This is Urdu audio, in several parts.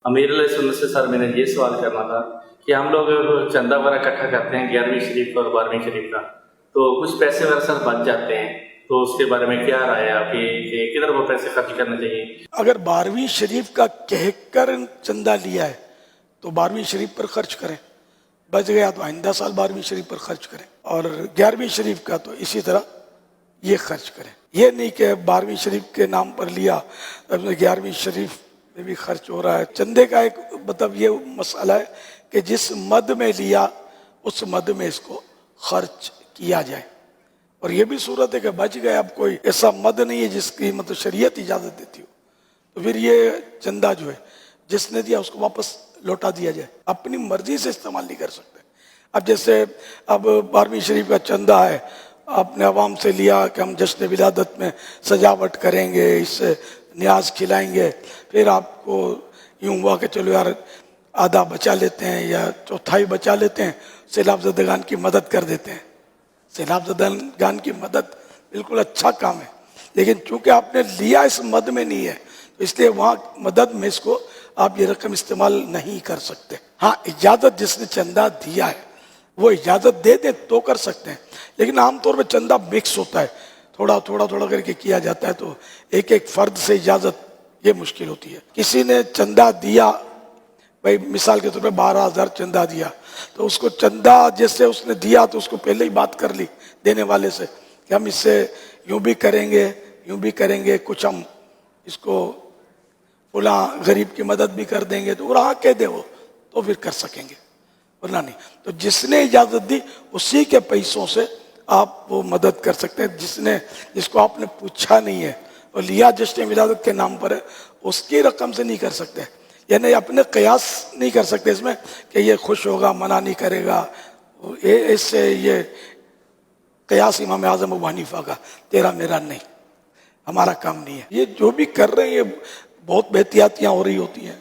امیر علیہ سنت سے سر میں نے یہ سوال کرنا تھا کہ ہم لوگ چندہ وغیرہ اکٹھا کرتے ہیں 11ویں شریف کا اور 12ویں شریف کا، تو کچھ پیسے وغیرہ سر بچ جاتے ہیں، تو اس کے بارے میں کیا رائے ہے آپ کی کہ کدھر وہ پیسے خرچ کرنا چاہیے؟ اگر 12ویں شریف کا کہہ کر چندہ لیا ہے تو 12ویں شریف پر خرچ کریں، بچ گیا تو آئندہ سال 12ویں شریف پر خرچ کریں، اور 11ویں شریف کا تو اسی طرح یہ خرچ کریں۔ یہ نہیں کہ 12ویں شریف کے نام پر لیا اب 11ویں شریف میں بھی خرچ ہو رہا ہے۔ چندے کا ایک مطلب یہ مسئلہ ہے کہ جس مد میں لیا اس مد میں اس کو خرچ کیا جائے، اور یہ بھی صورت ہے کہ بچ گئے، اب کوئی ایسا مد نہیں ہے جس کی مطلب شریعت اجازت دیتی ہو، تو پھر یہ چندہ جو ہے جس نے دیا اس کو واپس لوٹا دیا جائے، اپنی مرضی سے استعمال نہیں کر سکتے۔ اب جیسے اب 12ویں شریف کا چندہ ہے، آپ نے عوام سے لیا کہ ہم جشن ولادت میں سجاوٹ کریں گے، اس سے نیاز کھلائیں گے، پھر آپ کو یوں ہوا کہ چلو یار آدھا بچا لیتے ہیں یا چوتھائی بچا لیتے ہیں، سیلاب زدگان کی مدد کر دیتے ہیں۔ سیلاب زدگان کی مدد بالکل اچھا کام ہے، لیکن چونکہ آپ نے لیا اس مد میں نہیں ہے، تو اس لیے وہاں مدد میں اس کو آپ یہ رقم استعمال نہیں کر سکتے۔ ہاں اجازت جس نے چندہ دیا ہے وہ اجازت دے دیں تو کر سکتے ہیں، لیکن عام طور پہ چندہ مکس ہوتا ہے، تھوڑا تھوڑا تھوڑا کر کے کیا جاتا ہے، تو ایک ایک فرد سے اجازت یہ مشکل ہوتی ہے۔ کسی نے چندہ دیا، بھائی مثال کے طور پہ 12,000 چندہ دیا، تو اس کو چندہ جیسے اس نے دیا تو اس کو پہلے ہی بات کر لی دینے والے سے کہ ہم اس سے یوں بھی کریں گے یوں بھی کریں گے، کچھ ہم اس کو فلاں غریب کی مدد بھی کر دیں گے، تو وہاں کہہ دے وہ تو پھر کر سکیں گے، ورنہ نہیں۔ تو جس نے اجازت دی اسی کے پیسوں سے آپ وہ مدد کر سکتے ہیں، جس کو آپ نے پوچھا نہیں ہے اور لیا جشن ولادت کے نام پر ہے، اس کی رقم سے نہیں کر سکتے، یعنی اپنے قیاس نہیں کر سکتے اس میں کہ یہ خوش ہوگا منع نہیں کرے گا، اس سے یہ قیاس امام اعظم ابو حنیفہ کا، تیرا میرا نہیں، ہمارا کام نہیں ہے۔ یہ جو بھی کر رہے ہیں یہ بہت بے احتیاطیاں ہو رہی ہوتی ہیں،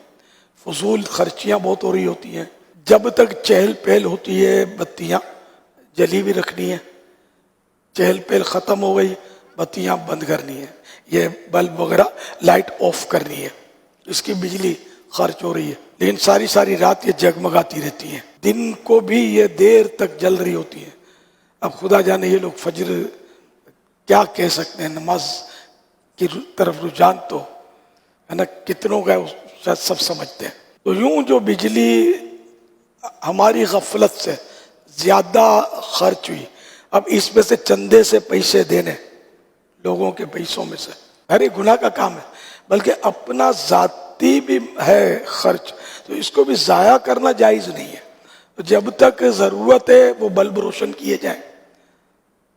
فضول خرچیاں بہت ہو رہی ہوتی ہیں۔ جب تک چہل پہل ہوتی ہے بتیاں جلی بھی رکھنی ہے، چہل پہل ختم ہو گئی بتیاں بند کرنی ہے، یہ بلب وغیرہ لائٹ آف کرنی ہے، اس کی بجلی خرچ ہو رہی ہے، لیکن ساری ساری رات یہ جگمگاتی رہتی ہیں، دن کو بھی یہ دیر تک جل رہی ہوتی ہے۔ اب خدا جانے یہ لوگ فجر کیا کہہ سکتے ہیں، نماز کی طرف رجحان تو ہے نا کتنوں کا شاید سب سمجھتے ہیں۔ تو یوں جو بجلی ہماری غفلت سے زیادہ خرچ ہوئی، اب اس میں سے چندے سے پیسے دینے، لوگوں کے پیسوں میں سے، ہر ایک گناہ کا کام ہے، بلکہ اپنا ذاتی بھی ہے خرچ، تو اس کو بھی ضائع کرنا جائز نہیں ہے۔ تو جب تک ضرورت ہے وہ بلب روشن کیے جائیں،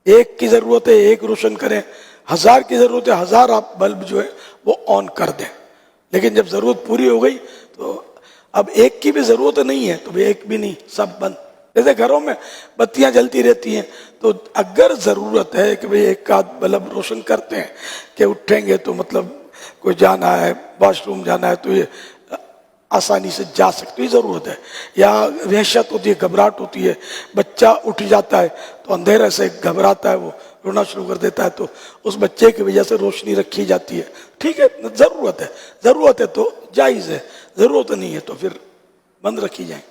ایک کی ضرورت ہے ایک روشن کریں، 1000 کی ضرورت ہے 1000 آپ بلب جو ہے وہ آن کر دیں، لیکن جب ضرورت پوری ہو گئی تو اب ایک کی بھی ضرورت نہیں ہے تو ایک بھی نہیں، سب بند۔ جیسے گھروں میں بتیاں جلتی رہتی ہیں، تو اگر ضرورت ہے کہ بھئی ایک آدھ بلب روشن کرتے ہیں کہ اٹھیں گے تو مطلب کوئی جانا ہے واش روم جانا ہے تو یہ آسانی سے جا سکتی ضرورت ہے، یا وحشت ہوتی ہے گھبراہٹ ہوتی ہے، بچہ اٹھ جاتا ہے تو اندھیرے سے گھبراتا ہے، وہ رونا شروع کر دیتا ہے، تو اس بچے کی وجہ سے روشنی رکھی جاتی ہے، ٹھیک ہے ضرورت ہے تو جائز ہے، ضرورت نہیں ہے تو پھر بند رکھی جائیں۔